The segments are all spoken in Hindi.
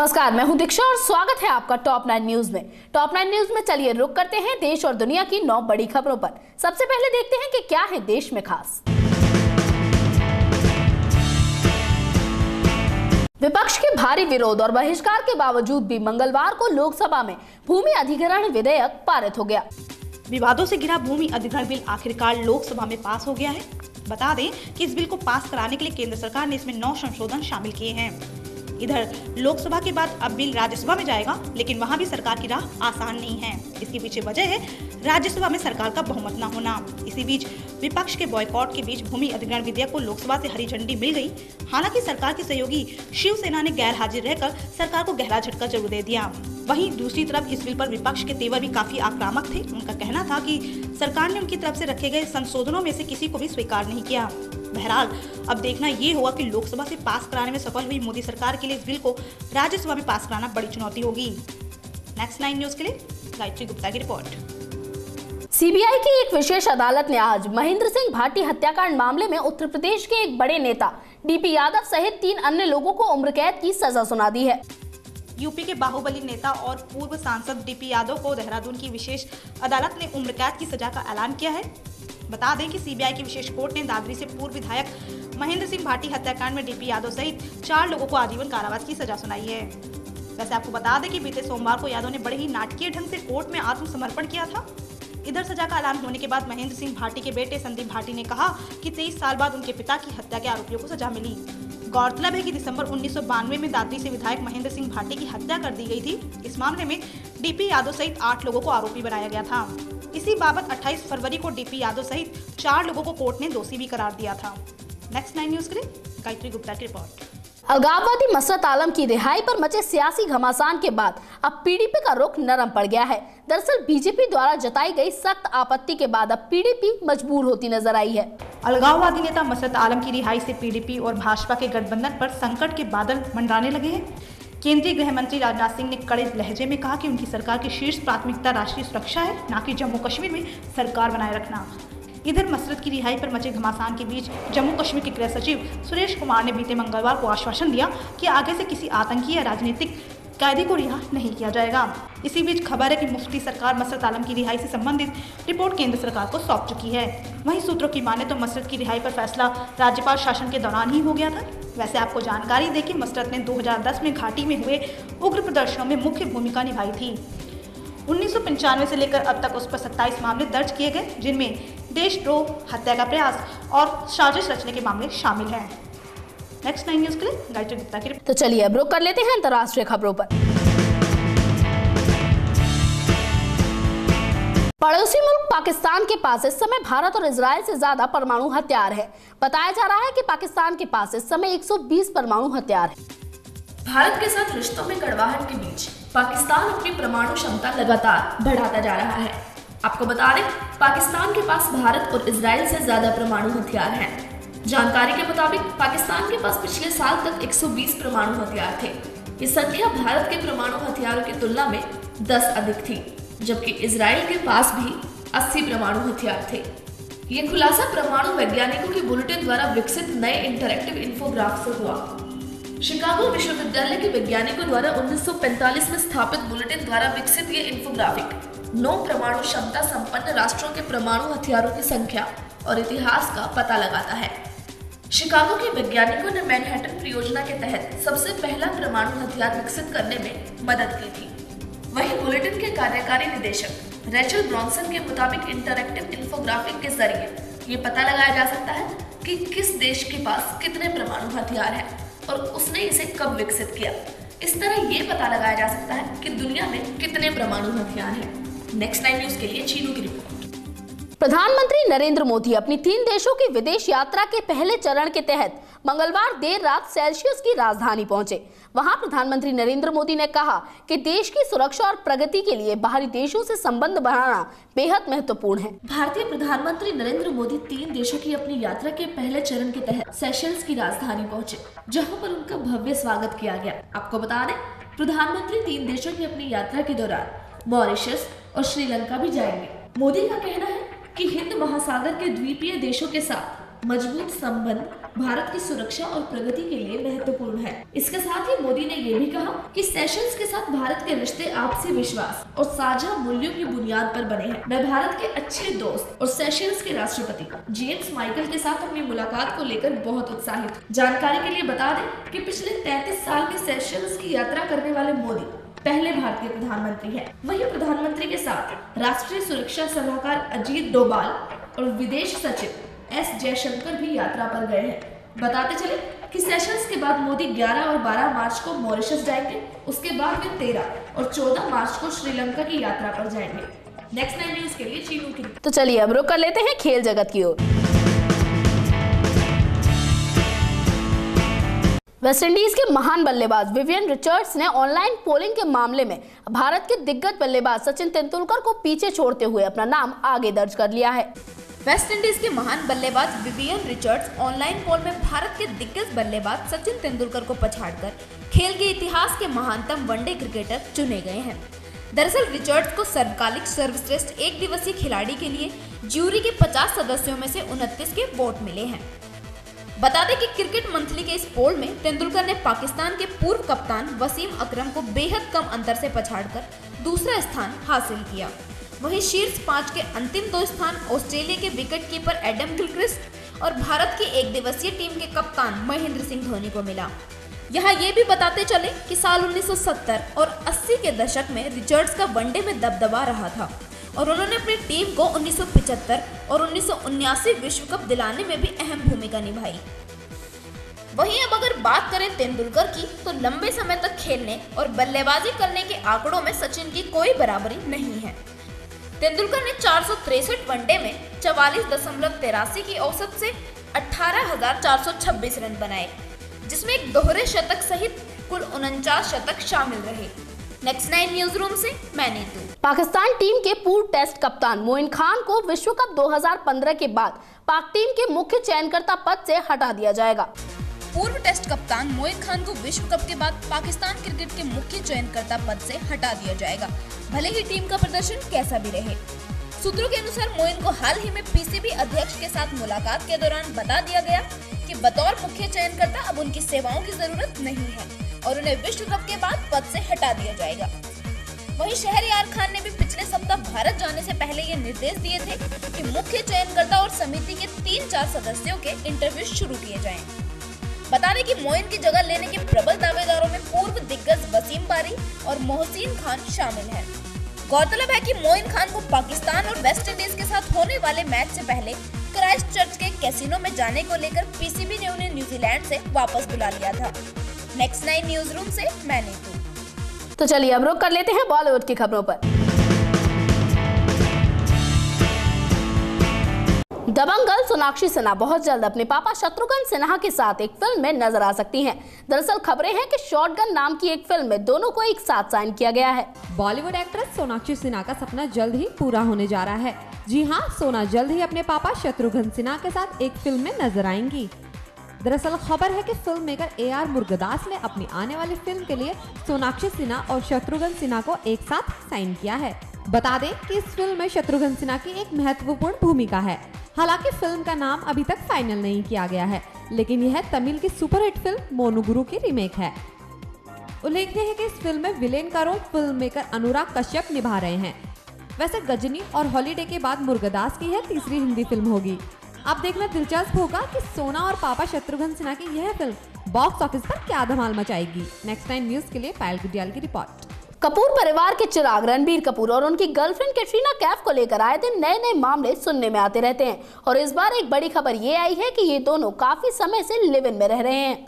नमस्कार, मैं हूं दीक्षा और स्वागत है आपका टॉप 9 न्यूज में। टॉप 9 न्यूज में चलिए रुक करते हैं देश और दुनिया की 9 बड़ी खबरों पर। सबसे पहले देखते हैं कि क्या है देश में खास। विपक्ष के भारी विरोध और बहिष्कार के बावजूद भी मंगलवार को लोकसभा में भूमि अधिग्रहण विधेयक पारित हो गया। विवादों से घिरा भूमि अधिग्रहण बिल आखिरकार लोकसभा में पास हो गया है। बता दें कि इस बिल को पास कराने के लिए केंद्र सरकार ने इसमें 9 संशोधन शामिल किए हैं। इधर लोकसभा के बाद अब बिल राज्यसभा में जाएगा, लेकिन वहां भी सरकार की राह आसान नहीं है। इसके पीछे वजह है राज्यसभा में सरकार का बहुमत न होना। इसी बीच विपक्ष के बॉयकॉट के बीच भूमि अधिग्रहण विधेयक को लोकसभा से हरी झंडी मिल गई। हालांकि सरकार की सहयोगी शिवसेना ने गैर हाजिर रहकर सरकार को गहरा झटका जरूर दे दिया। वहीं दूसरी तरफ इस बिल पर विपक्ष के तेवर भी काफी आक्रामक थे। उनका कहना था कि सरकार ने उनकी तरफ से रखे गए संशोधनों में से किसी को भी स्वीकार नहीं किया। बहरहाल अब देखना ये होगा कि लोकसभा से पास कराने में सफल हुई मोदी सरकार के लिए इस बिल को राज्यसभा में पास कराना बड़ी चुनौती होगी। नेक्स्ट 9 न्यूज के लिए गायत्री गुप्ता की रिपोर्ट। सीबीआई की एक विशेष अदालत ने आज महेंद्र सिंह भाटी हत्याकांड मामले में उत्तर प्रदेश के एक बड़े नेता डीपी यादव सहित 3 अन्य लोगों को उम्र कैद की सजा सुना दी है। यूपी के बाहुबली नेता और पूर्व सांसद डीपी यादव को देहरादून की विशेष अदालत ने उम्र कैद की सजा का ऐलान किया है। बता दें कि सीबीआई की विशेष कोर्ट ने दादरी से पूर्व विधायक महेंद्र सिंह भाटी हत्याकांड में डीपी यादव सहित 4 लोगों को आजीवन कारावास की सजा सुनाई है। वैसे आपको बता दें कि बीते सोमवार को यादव ने बड़े ही नाटकीय ढंग से कोर्ट में आत्मसमर्पण किया था। इधर सजा का ऐलान होने के बाद महेंद्र सिंह भाटी के बेटे संदीप भाटी ने कहा कि 23 साल बाद उनके पिता की हत्या के आरोपियों को सजा मिली। गौरतलब है कि दिसंबर 1992 में दादरी से विधायक महेंद्र सिंह भाटी की हत्या कर दी गई थी। इस मामले में डीपी यादव सहित 8 लोगों को आरोपी बनाया गया था। इसी बाबत 28 फरवरी को डीपी यादव सहित 4 लोगों को कोर्ट ने दोषी भी करार दिया था। नेक्स्ट 9 न्यूज के लिए गायत्री गुप्ता की रिपोर्ट। अलगाववादी मसरत आलम की रिहाई पर मचे सियासी घमासान के बाद अब पीडीपी का रुख नरम पड़ गया है। दरअसल बीजेपी द्वारा जताई गई सख्त आपत्ति के बाद अब पीडीपी मजबूर होती नजर आई है। अलगाववादी नेता मसरत आलम की रिहाई से पीडीपी और भाजपा के गठबंधन पर संकट के बादल मंडराने लगे हैं। केंद्रीय गृह मंत्री राजनाथ सिंह ने कड़े लहजे में कहा कि उनकी सरकार की शीर्ष प्राथमिकता राष्ट्रीय सुरक्षा है, न कि जम्मू कश्मीर में सरकार बनाए रखना। इधर मसरत की रिहाई पर मचे घमासान के बीच जम्मू कश्मीर के गृह सचिव सुरेश कुमार ने बीते मंगलवार को आश्वासन दिया कि आगे से किसी आतंकी या राजनीतिक कैदी को रिहा नहीं किया जाएगा। इसी बीच खबर है कि मुफ्ती सरकार मसरत आलम की रिहाई से संबंधित रिपोर्ट केंद्र सरकार को सौंप चुकी है। वहीं सूत्रों की माने तो मसरत की रिहाई पर फैसला राज्यपाल शासन के दौरान ही हो गया था। वैसे आपको जानकारी दें कि मसरत ने 2010 में घाटी में हुए उग्र प्रदर्शनों में मुख्य भूमिका निभाई थी। 1995 से लेकर अब तक उस पर 27 मामले दर्ज किए गए, जिनमें देशद्रोह, हत्या का प्रयास और साजिश रचने के मामले शामिल हैं। नेक्स्ट 9 न्यूज के लिए गायत्री गुप्ता की रिपोर्ट। तो चलिए अब रुक कर लेते हैं अंतर्राष्ट्रीय खबरों पर। पड़ोसी मुल्क पाकिस्तान के पास इस समय भारत और इजराइल से ज्यादा परमाणु हथियार है। बताया जा रहा है कि पाकिस्तान के पास इस समय 120 परमाणु हथियार है। भारत के साथ रिश्तों में कड़वाहट के बीच पाकिस्तान अपनी परमाणु क्षमता लगातार बढ़ाता जा रहा है। आपको बता दें, पाकिस्तान के पास भारत और इजराइल से ज्यादा परमाणु हथियार हैं। जानकारी के मुताबिक पाकिस्तान के पास पिछले साल तक 120 परमाणु हथियार थे। ये संख्या भारत के परमाणु हथियारों की तुलना में 10 अधिक थी, जबकि इजराइल के पास भी 80 परमाणु हथियार थे। ये खुलासा परमाणु वैज्ञानिकों के बुलेटिन द्वारा विकसित नए इंटरैक्टिव इन्फोग्राफ से हुआ। शिकागो विश्वविद्यालय के वैज्ञानिकों द्वारा 1945 में स्थापित बुलेटिन द्वारा विकसित ये इन्फोग्राफिक 9 परमाणु क्षमता संपन्न राष्ट्रों के परमाणु हथियारों की संख्या और इतिहास का पता लगाता है। शिकागो के वैज्ञानिकों ने मैनहट्टन परियोजना के तहत सबसे पहला परमाणु हथियार विकसित करने में मदद की थी। वहीं बुलेटिन के कार्यकारी निदेशक रेचल ब्रॉन्सन के मुताबिक इंटरैक्टिव इन्फोग्राफिक के जरिए ये पता लगाया जा सकता है कि किस देश के पास कितने परमाणु हथियार हैं और उसने इसे कब विकसित किया। इस तरह ये पता लगाया जा सकता है कि दुनिया में कितने परमाणु हथियार हैं। नेक्स्ट 9 न्यूज के लिए चीनू की रिपोर्ट। प्रधानमंत्री नरेंद्र मोदी अपनी 3 देशों की विदेश यात्रा के पहले चरण के तहत मंगलवार देर रात सेल्सियस की राजधानी पहुंचे। वहां प्रधानमंत्री नरेंद्र मोदी ने कहा कि देश की सुरक्षा और प्रगति के लिए बाहरी देशों से संबंध बढ़ाना बेहद महत्वपूर्ण है। भारतीय प्रधानमंत्री नरेंद्र मोदी 3 देशों की अपनी यात्रा के पहले चरण के तहत सेशल्स की राजधानी पहुंचे, जहां पर उनका भव्य स्वागत किया गया। आपको बता दें, प्रधानमंत्री 3 देशों की अपनी यात्रा के दौरान मॉरिशस और श्रीलंका भी जाएंगे। मोदी का कहना है कि हिंद महासागर के द्वीपीय देशों के साथ मजबूत संबंध भारत की सुरक्षा और प्रगति के लिए महत्वपूर्ण है। इसके साथ ही मोदी ने यह भी कहा कि सेशल्स के साथ भारत के रिश्ते आपसी विश्वास और साझा मूल्यों की बुनियाद पर बने हैं। मैं भारत के अच्छे दोस्त और सेशल्स के राष्ट्रपति जेम्स माइकल के साथ अपनी मुलाकात को लेकर बहुत उत्साहित हूं। जानकारी के लिए बता दें कि पिछले 33 साल में सेशल्स की यात्रा करने वाले मोदी पहले भारतीय प्रधानमंत्री हैं। वहीं प्रधानमंत्री के साथ राष्ट्रीय सुरक्षा सलाहकार अजीत डोभाल और विदेश सचिव एस जयशंकर भी यात्रा पर गए हैं। बताते चले कि सेशल्स के बाद मोदी 11 और 12 मार्च को मॉरिशस जाएंगे। उसके बाद वे 13 और 14 मार्च को श्रीलंका की यात्रा पर जाएंगे। नेक्स्ट 9 न्यूज के लिए चीनू की। तो चलिए अब रुक कर लेते हैं खेल जगत की ओर। वेस्टइंडीज के महान बल्लेबाज विवियन रिचर्ड्स ने ऑनलाइन पोलिंग के मामले में भारत के दिग्गज बल्लेबाज सचिन तेंदुलकर को पीछे छोड़ते हुए अपना नाम आगे दर्ज कर लिया है। वेस्टइंडीज के महान बल्लेबाज विवियन रिचर्ड्स ऑनलाइन पोल में भारत के दिग्गज बल्लेबाज सचिन तेंदुलकर को पछाड़कर खेल के इतिहास के महानतम वनडे क्रिकेटर चुने गए हैं। दरअसल रिचर्ड्स को सर्वकालिक सर्वश्रेष्ठ एक दिवसीय खिलाड़ी के लिए ज्यूरी के 50 सदस्यों में से 29 के वोट मिले हैं। बता दें कि क्रिकेट मंथली के इस पोल में तेंदुलकर ने पाकिस्तान के पूर्व कप्तान वसीम अकरम को बेहद कम अंतर से पछाड़कर दूसरा स्थान हासिल किया। वहीं शीर्ष 5 के अंतिम 2 स्थान ऑस्ट्रेलिया के विकेटकीपर एडम गिलक्रिस्ट और भारत की एक दिवसीय टीम के कप्तान महेंद्र सिंह धोनी को मिला। यहाँ ये भी बताते चले कि साल 1970 और 80 के दशक में रिचर्ड्स का वनडे में दबदबा रहा था और उन्होंने अपनी टीम को 1975 और 1979 विश्व कप दिलाने में भी अहम भूमिका निभाई। वहीं अब अगर बात करें तेंदुलकर की, तो लंबे समय तक खेलने और बल्लेबाजी करने के आंकड़ों में सचिन की कोई बराबरी नहीं है। तेंदुलकर ने 463 वनडे में 44.83 की औसत से 18,426 रन बनाए, जिसमें एक दोहरे शतक सहित कुल 49 शतक शामिल रहे। नेक्स्ट 9 न्यूज रूम से मैं नीतू। पाकिस्तान टीम के पूर्व टेस्ट कप्तान मोइन खान को विश्व कप 2015 के बाद पाक टीम के मुख्य चयनकर्ता पद से हटा दिया जाएगा। पूर्व टेस्ट कप्तान मोइन खान को विश्व कप के बाद पाकिस्तान क्रिकेट के मुख्य चयनकर्ता पद से हटा दिया जाएगा, भले ही टीम का प्रदर्शन कैसा भी रहे। सूत्रों के अनुसार मोइन को हाल ही में पीसीबी अध्यक्ष के साथ मुलाकात के दौरान बता दिया गया कि बतौर मुख्य चयनकर्ता अब उनकी सेवाओं की जरूरत नहीं है और उन्हें विश्व कप के बाद पद से हटा दिया जाएगा। वहीं शहरयार खान ने भी पिछले सप्ताह भारत जाने से पहले ये निर्देश दिए थे कि मुख्य चयनकर्ता और समिति के 3-4 सदस्यों के इंटरव्यू शुरू किए जाएं। बता दें कि मोइन की जगह लेने के प्रबल दावेदारों में पूर्व दिग्गज वसीम बारी और मोहसिन खान शामिल हैं। गौरतलब है कि मोइन खान को पाकिस्तान और वेस्टइंडीज के साथ होने वाले मैच से पहले क्राइस्टचर्च के कैसीनो में जाने को लेकर पीसीबी ने उन्हें न्यूजीलैंड से वापस बुला लिया था। नेक्स्ट 9 न्यूज रूम से मैं नीतू। तो चलिए अब रुक कर लेते हैं बॉलीवुड की खबरों पर। दबंग गर्ल सोनाक्षी सिन्हा बहुत जल्द अपने पापा शत्रुघ्न सिन्हा के साथ एक फिल्म में नजर आ सकती हैं। दरअसल खबरें हैं कि शॉटगन नाम की एक फिल्म में दोनों को एक साथ साइन किया गया है। बॉलीवुड एक्ट्रेस सोनाक्षी सिन्हा का सपना जल्द ही पूरा होने जा रहा है। जी हाँ, सोना जल्द ही अपने पापा शत्रुघ्न सिन्हा के साथ एक फिल्म में नजर आएंगी। दरअसल खबर है कि फिल्म मेकर AR मुरुगदास ने अपनी आने वाली फिल्म के लिए सोनाक्षी सिन्हा और शत्रुघ्न सिन्हा को एक साथ साइन किया है। बता दें कि इस फिल्म में शत्रुघ्न सिन्हा की एक महत्वपूर्ण भूमिका है। हालांकि फिल्म का नाम अभी तक फाइनल नहीं किया गया है, लेकिन यह तमिल की सुपरहिट फिल्म मोनुगुरु की रीमेक है। उल्लेखनीय है कि इस फिल्म में विलेन का role film maker Anurag Kashyap निभा रहे हैं। वैसे गजनी और हॉलीडे के बाद मुरुगदास की यह तीसरी हिंदी फिल्म होगी। अब देखना दिलचस्प होगा कि सोना और पापा शत्रुघ्न सिन्हा की यह फिल्म बॉक्स ऑफिस पर क्या धमाल मचाएगी। नेक्स्ट 9 न्यूज के लिए पायल गुडियाल की रिपोर्ट। कपूर परिवार के चिराग रणबीर कपूर और उनकी गर्लफ्रेंड कैटरीना कैफ को लेकर आए दिन नए नए मामले सुनने में आते रहते हैं और इस बार एक बड़ी खबर ये आई है कि ये दोनों काफी समय से लिव इन में रह रहे हैं।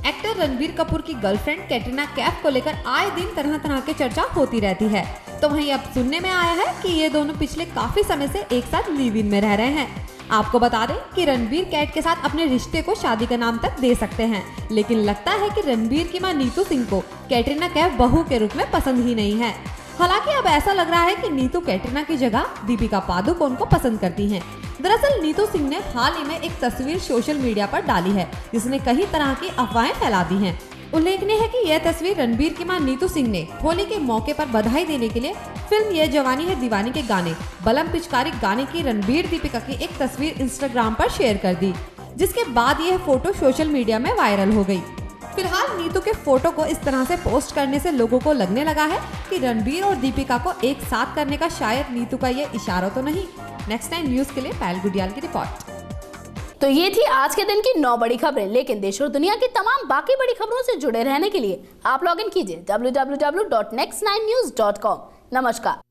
एक्टर रणबीर कपूर की गर्लफ्रेंड कैटरीना कैफ को लेकर आए दिन तरह तरह की चर्चा होती रहती है, तो वहीं अब सुनने में आया है कि ये दोनों पिछले काफी समय से एक साथ लिव इन में रह रहे हैं। आपको बता दें कि रणबीर कैट के साथ अपने रिश्ते को शादी का नाम तक दे सकते हैं, लेकिन लगता है कि रणबीर की मां नीतू सिंह को कैटरीना कैफ बहू के रूप में पसंद ही नहीं है। हालांकि अब ऐसा लग रहा है कि नीतू कैटरीना की जगह दीपिका पादुकोण को पसंद करती हैं। दरअसल नीतू सिंह ने हाल ही में एक तस्वीर सोशल मीडिया पर डाली है, जिसने कई तरह की अफवाहें फैला दी हैं। उल्लेखनीय है कि यह तस्वीर रणबीर की मां नीतू सिंह ने होली के मौके पर बधाई देने के लिए फिल्म ये जवानी है दीवानी के गाने बलम पिचकारी गाने की रणबीर दीपिका की एक तस्वीर इंस्टाग्राम पर शेयर कर दी, जिसके बाद यह फोटो सोशल मीडिया में वायरल हो गई। फिलहाल नीतू के फोटो को इस तरह से पोस्ट करने से लोगों को लगने लगा है कि रणबीर और दीपिका को एक साथ करने का शायद नीतू का ये इशारा तो नहीं। नेक्स्ट टाइम न्यूज के लिए पायल गुडियाल की रिपोर्ट। तो ये थी आज के दिन की 9 बड़ी खबरें, लेकिन देश और दुनिया की तमाम बाकी बड़ी खबरों से जुड़े रहने के लिए आप लॉग इन कीजिए www.next9news.com। नमस्कार।